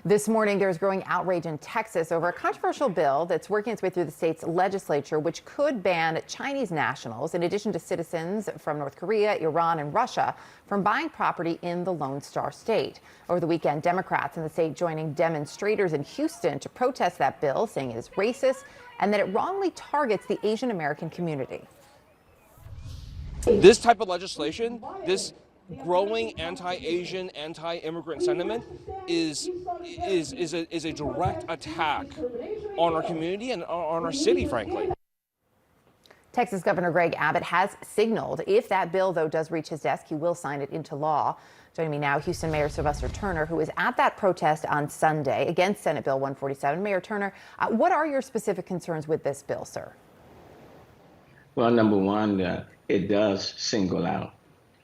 This morning, there's growing outrage in Texas over a controversial bill that's working its way through the state's legislature, which could ban Chinese nationals, in addition to citizens from North Korea, Iran, and Russia, from buying property in the Lone Star State. Over the weekend, Democrats in the state joining demonstrators in Houston to protest that bill, saying it is racist and that it wrongly targets the Asian American community. This type of legislation, this growing anti-Asian, anti-immigrant sentiment is a direct attack on our community and on our city, frankly. Texas Governor Greg Abbott has signaled if that bill, though, does reach his desk, he will sign it into law. Joining me now, Houston Mayor Sylvester Turner, who was at that protest on Sunday against Senate Bill 147. Mayor Turner, what are your specific concerns with this bill, sir? Well, number one, it does single out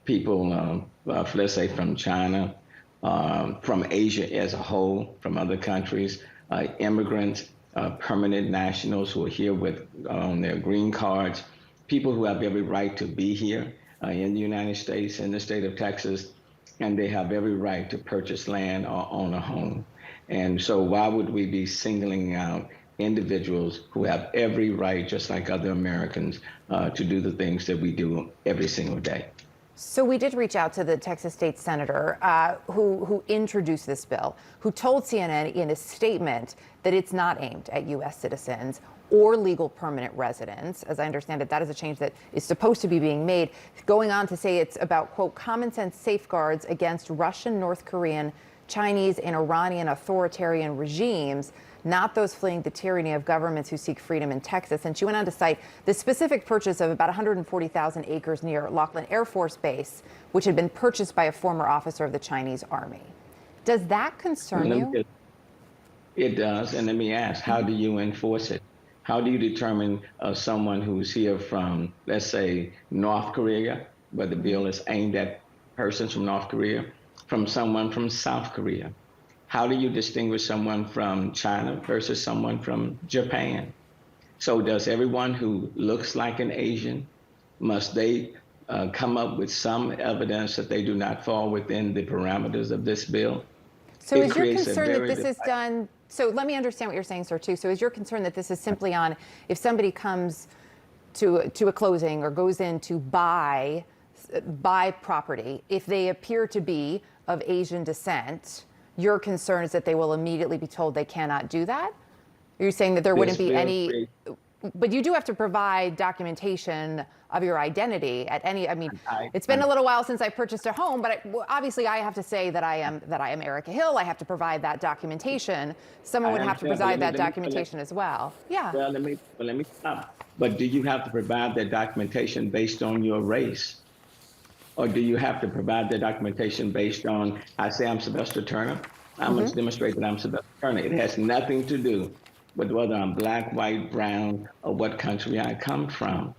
people, let's say from China, from Asia as a whole, from other countries, immigrants, permanent nationals who are here with on their green cards, people who have every right to be here in the United States, in the state of Texas, and they have every right to purchase land or own a home. And so why would we be singling out individuals who have every right, just like other Americans, to do the things that we do every single day? So we did reach out to the Texas state senator who introduced this bill, who told CNN in a statement that it's not aimed at U.S. citizens or legal permanent residents. As I understand it, that is a change that is supposed to be being made, going on to say it's about, quote, common sense safeguards against Russian, North Korean, Chinese, and Iranian authoritarian regimes, not those fleeing the tyranny of governments who seek freedom in Texas. And she went on to cite the specific purchase of about 140,000 acres near Laughlin Air Force Base, which had been purchased by a former officer of the Chinese Army. Does that concern you? It does. And let me ask, how do you enforce it? How do you determine someone who's here from, let's say, North Korea, where the bill is aimed at persons from North Korea, from someone from South Korea? How do you distinguish someone from China versus someone from Japan? So does everyone who looks like an Asian, must they come up with some evidence that they do not fall within the parameters of this bill? So is your concern that this is done, so let me understand what you're saying, sir, too. So is your concern that this is simply on if somebody comes to a closing or goes in to buy property, if they appear to be of Asian descent, your concern is that they will immediately be told they cannot do that? Are you saying that there wouldn't be any, but you do have to provide documentation of your identity at any, I mean, it's been a little while since I purchased a home, but obviously I have to say that I am Erica Hill. I have to provide that documentation. Someone would have to provide that documentation as well. Yeah. Well, let me stop. But do you have to provide that documentation based on your race? Or do you have to provide the documentation based on, I say I'm Sylvester Turner, I must demonstrate that I'm Sylvester Turner. It has nothing to do with whether I'm black, white, brown, or what country I come from.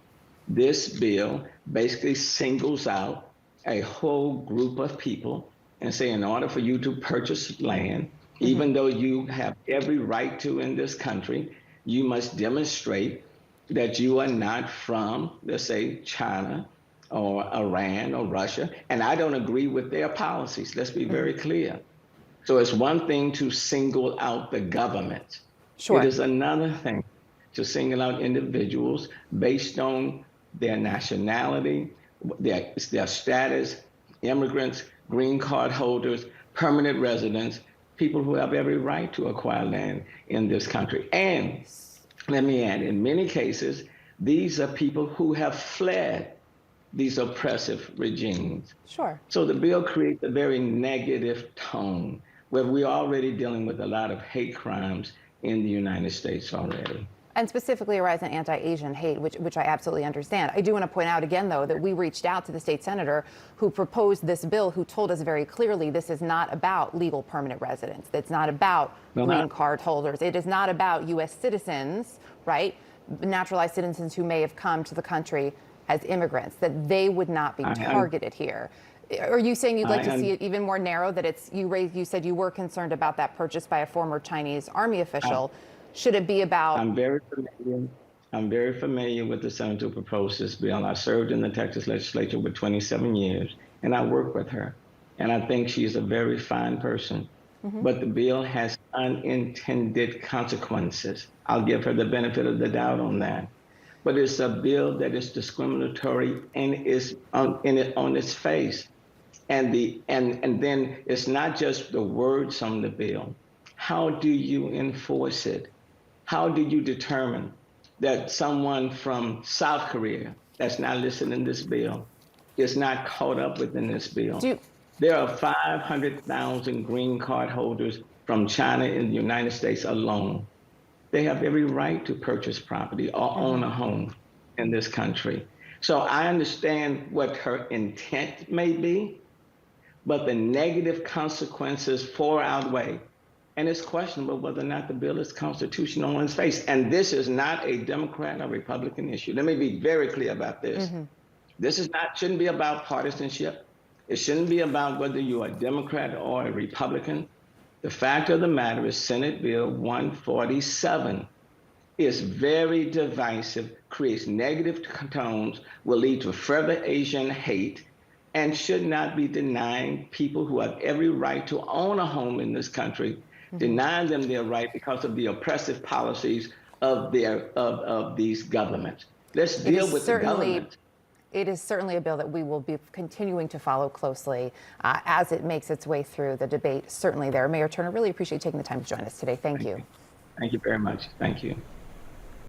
This bill basically singles out a whole group of people and say, in order for you to purchase land, even though you have every right to in this country, you must demonstrate that you are not from, let's say, China, or Iran or Russia, and I don't agree with their policies. Let's be very clear. So it's one thing to single out the government. Sure. It is another thing to single out individuals based on their nationality, their status, immigrants, green card holders, permanent residents, people who have every right to acquire land in this country. And let me add, in many cases, these are people who have fled these oppressive regimes. Sure. So the bill creates a very negative tone where we're already dealing with a lot of hate crimes in the United States already. And specifically a rise in anti-Asian hate, which I absolutely understand. I do want to point out again, though, that we reached out to the state senator who proposed this bill, who told us very clearly this is not about legal permanent residents. It's not about green card holders. It is not about U.S. citizens, right? Naturalized citizens who may have come to the country as immigrants, that they would not be targeted here. Are you saying you'd like to see it even more narrow, that it's, you said you were concerned about that purchase by a former Chinese Army official. Should it be about? I'm very familiar with the senator who proposed this bill. I served in the Texas legislature for 27 years, and I worked with her. And I think she's a very fine person. but the bill has unintended consequences. I'll give her the benefit of the doubt on that. But it's a bill that is discriminatory and is on its face. And then it's not just the words on the bill. How do you enforce it? How do you determine that someone from South Korea that's not listed in this bill is not caught up within this bill? There are 500,000 green card holders from China in the United States alone. They have every right to purchase property or own a home in this country. So I understand what her intent may be, but the negative consequences far outweigh. And it's questionable whether or not the bill is constitutional on its face. And this is not a Democrat or Republican issue. Let me be very clear about this. This shouldn't be about partisanship. It shouldn't be about whether you're a Democrat or a Republican. The fact of the matter is Senate Bill 147 is very divisive, creates negative tones, will lead to further Asian hate, and should not be denying people who have every right to own a home in this country, denying them their right because of the oppressive policies of these governments. Let's deal with the government. It is certainly a bill that we will be continuing to follow closely as it makes its way through the debate. Certainly there. Mayor Turner, really appreciate you taking the time to join us today. Thank you. Thank you very much. Thank you.